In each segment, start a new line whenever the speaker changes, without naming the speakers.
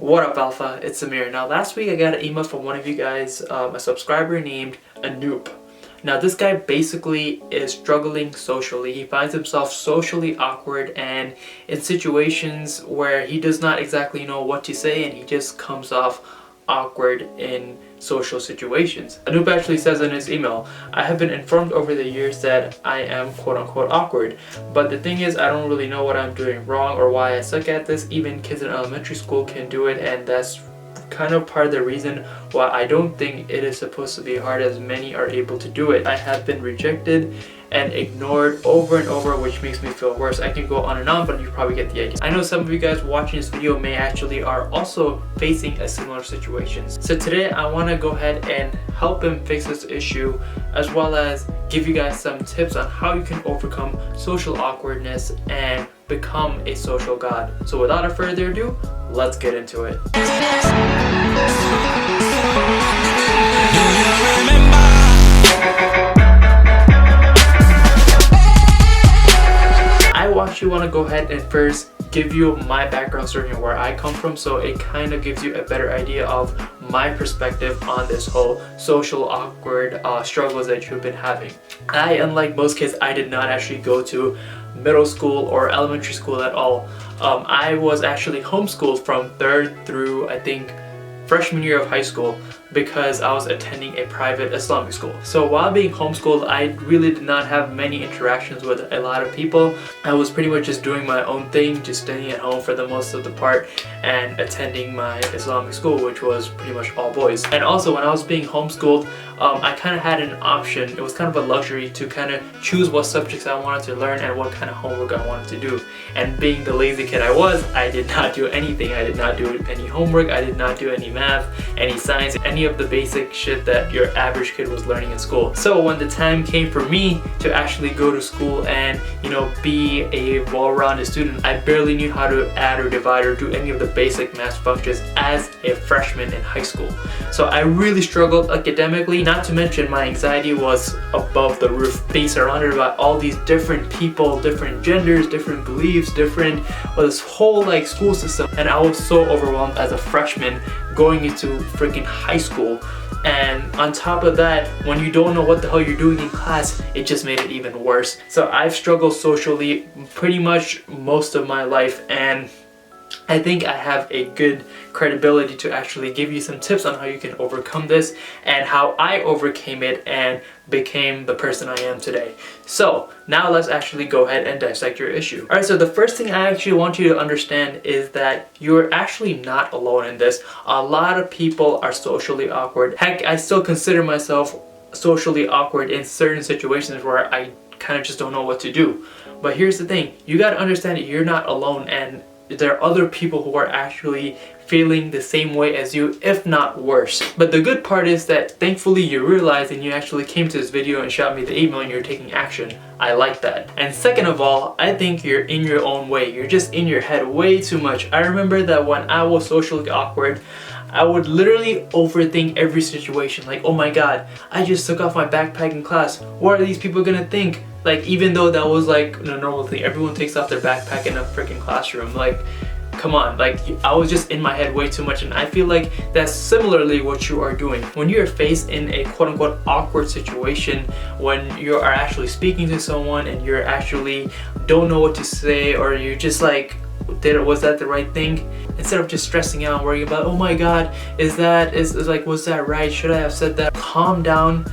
What up, Alpha? It's Samir. Now, last week I got an email from one of you guys, a subscriber named Anoop. Now, this guy basically is struggling socially. He finds himself socially awkward and in situations where he does not exactly know what to say, and he just comes off awkward in social situations. Anoop actually says in his email, "I have been informed over the years that I am quote-unquote awkward, but the thing is I don't really know what I'm doing wrong or why I suck at this. Even kids in elementary school can do it, and that's kind of part of the reason why I don't think it is supposed to be hard, as many are able to do it. I have been rejected and ignored over and over, which makes me feel worse." I can go on and on, but you probably get the idea. I know some of you guys watching this video may actually are also facing a similar situation. So today I want to go ahead and help him fix this issue, as well as give you guys some tips on how you can overcome social awkwardness and become a social god. So without further ado, let's get into it. I actually want to go ahead and first give you my background story and where I come from, so it kind of gives you a better idea of my perspective on this whole social awkward struggles that you've been having. Unlike most kids, I did not actually go to middle school or elementary school at all. I was actually homeschooled from 3rd through, I think, freshman year of high school, because I was attending a private Islamic school. So while being homeschooled, I really did not have many interactions with a lot of people. I was pretty much just doing my own thing, just staying at home for the most of the part and attending my Islamic school, which was pretty much all boys. And also when I was being homeschooled, I kind of had an option. It was kind of a luxury to kind of choose what subjects I wanted to learn and what kind of homework I wanted to do. And being the lazy kid I was, I did not do anything. I did not do any homework. I did not do any math, any science, any of the basic shit that your average kid was learning in school. So when the time came for me to actually go to school and, you know, be a well-rounded student, I barely knew how to add or divide or do any of the basic math functions as a freshman in high school. So I really struggled academically, not to mention my anxiety was above the roof, being surrounded by all these different people, different genders, different beliefs, this whole like school system, and I was so overwhelmed as a freshman going into freaking high school. And on top of that, when you don't know what the hell you're doing in class, it just made it even worse. So I've struggled socially pretty much most of my life, and I think I have a good credibility to actually give you some tips on how you can overcome this and how I overcame it and became the person I am today. So now let's actually go ahead and dissect your issue. Alright, so the first thing I actually want you to understand is that you're actually not alone in this. A lot of people are socially awkward. Heck, I still consider myself socially awkward in certain situations where I kind of just don't know what to do. But here's the thing, you got to understand that you're not alone, and there are other people who are actually feeling the same way as you, if not worse. But the good part is that thankfully you realized and you actually came to this video and shot me the email and you're taking action. I like that. And second of all, I think you're in your own way. You're just in your head way too much. I remember that when I was socially awkward, I would literally overthink every situation. Like, oh my god, I just took off my backpack in class. What are these people gonna think? Like, even though that was like a normal thing, everyone takes off their backpack in a freaking classroom. Like, come on, like, I was just in my head way too much, and I feel like that's similarly what you are doing. When you're faced in a quote-unquote awkward situation, when you are actually speaking to someone and you're actually don't know what to say, or you're just like, was that the right thing? Instead of just stressing out and worrying about, oh my god, was that right? Should I have said that? Calm down,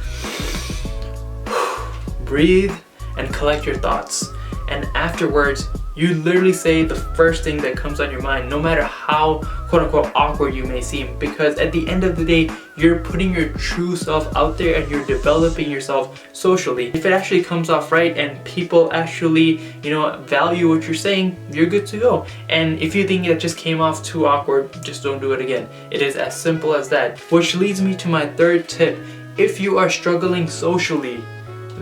breathe, and collect your thoughts. And afterwards, you literally say the first thing that comes on your mind, no matter how quote-unquote awkward you may seem, because at the end of the day, you're putting your true self out there and you're developing yourself socially. If it actually comes off right and people actually, you know, value what you're saying, you're good to go. And if you think it just came off too awkward, just don't do it again. It is as simple as that. Which leads me to my third tip. If you are struggling socially,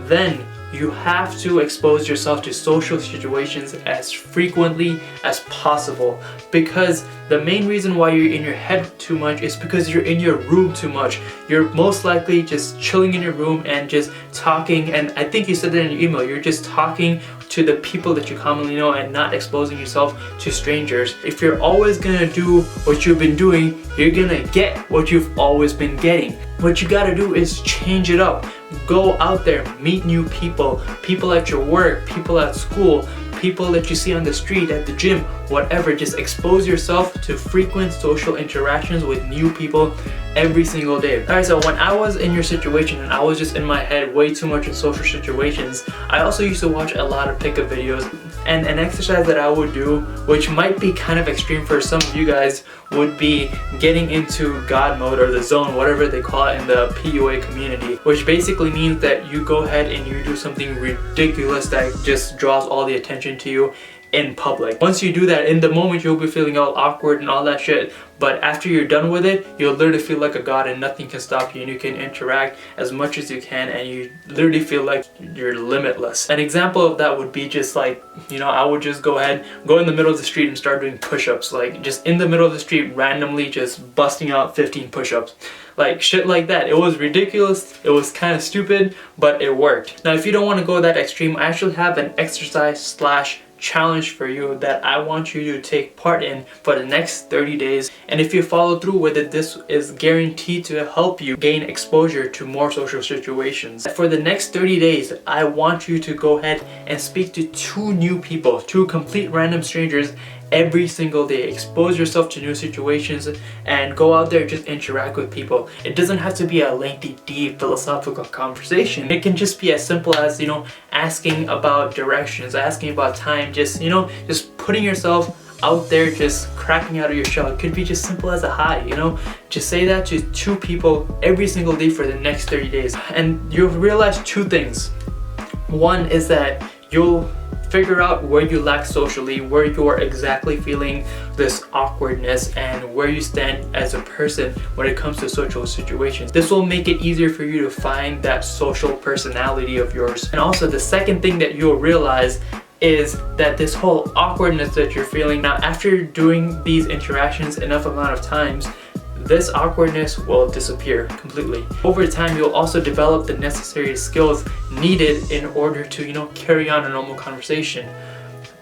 then you have to expose yourself to social situations as frequently as possible, because the main reason why you're in your head too much is because you're in your room too much. You're most likely just chilling in your room and just talking, and I think you said that in your email, you're just talking to the people that you commonly know and not exposing yourself to strangers. If you're always gonna do what you've been doing, you're gonna get what you've always been getting. What you gotta do is change it up. Go out there, meet new people, people at your work, people at school, people that you see on the street, at the gym, whatever. Just expose yourself to frequent social interactions with new people every single day. Alright, so when I was in your situation and I was just in my head way too much in social situations, I also used to watch a lot of pickup videos. And an exercise that I would do, which might be kind of extreme for some of you guys, would be getting into God mode or the zone, whatever they call it in the PUA community, which basically means that you go ahead and you do something ridiculous that just draws all the attention to you in public. Once you do that, in the moment you'll be feeling all awkward and all that shit, but after you're done with it, you'll literally feel like a god and nothing can stop you, and you can interact as much as you can, and you literally feel like you're limitless. An example of that would be just like, you know, I would just go ahead, go in the middle of the street and start doing push-ups, like just in the middle of the street randomly just busting out 15 push-ups. Like shit like that. It was ridiculous, it was kind of stupid, but it worked. Now if you don't want to go that extreme, I actually have an exercise slash challenge for you that I want you to take part in for the next 30 days. And if you follow through with it, this is guaranteed to help you gain exposure to more social situations. For the next 30 days, I want you to go ahead and speak to 2 new people, 2 complete random strangers every single day. Expose yourself to new situations and go out there and just interact with people. It doesn't have to be a lengthy, deep, philosophical conversation. It can just be as simple as, you know, asking about directions, asking about time, just, you know, just putting yourself out there, just cracking out of your shell. It could be just simple as a hi, you know. Just say that to 2 people every single day for the next 30 days. And you'll realize 2 things. One is that you'll figure out where you lack socially, where you're exactly feeling this awkwardness, and where you stand as a person when it comes to social situations. This will make it easier for you to find that social personality of yours. And also the second thing that you'll realize is that this whole awkwardness that you're feeling now, after doing these interactions enough amount of times, this awkwardness will disappear completely. Over time, you'll also develop the necessary skills needed in order to, you know, carry on a normal conversation.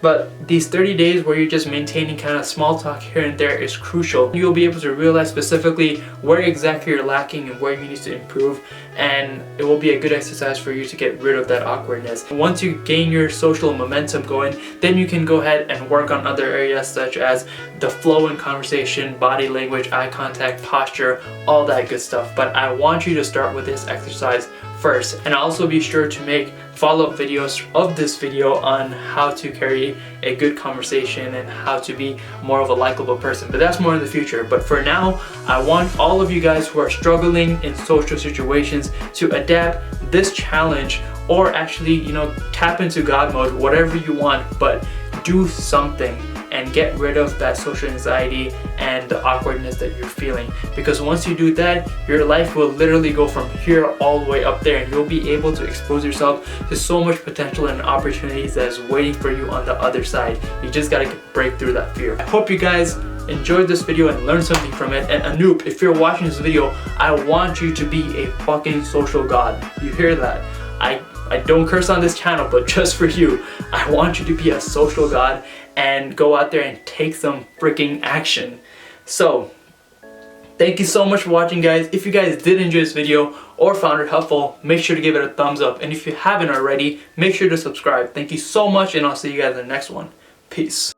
But these 30 days where you're just maintaining kind of small talk here and there is crucial. You'll be able to realize specifically where exactly you're lacking and where you need to improve, and it will be a good exercise for you to get rid of that awkwardness. Once you gain your social momentum going, then you can go ahead and work on other areas such as the flow in conversation, body language, eye contact, posture, all that good stuff. But I want you to start with this exercise first, and also be sure to make follow-up videos of this video on how to carry a good conversation and how to be more of a likable person. But that's more in the future. But for now, I want all of you guys who are struggling in social situations to adapt this challenge, or actually, you know, tap into God mode, whatever you want, but do something and get rid of that social anxiety and the awkwardness that you're feeling. Because once you do that, your life will literally go from here all the way up there, and you'll be able to expose yourself to so much potential and opportunities that is waiting for you on the other side. You just gotta break through that fear. I hope you guys enjoyed this video and learned something from it. And Anoop, if you're watching this video, I want you to be a fucking social god. You hear that? I don't curse on this channel, but just for you, I want you to be a social god and go out there and take some freaking action. So, thank you so much for watching, guys. If you guys did enjoy this video or found it helpful, make sure to give it a thumbs up. And if you haven't already, make sure to subscribe. Thank you so much, and I'll see you guys in the next one. Peace.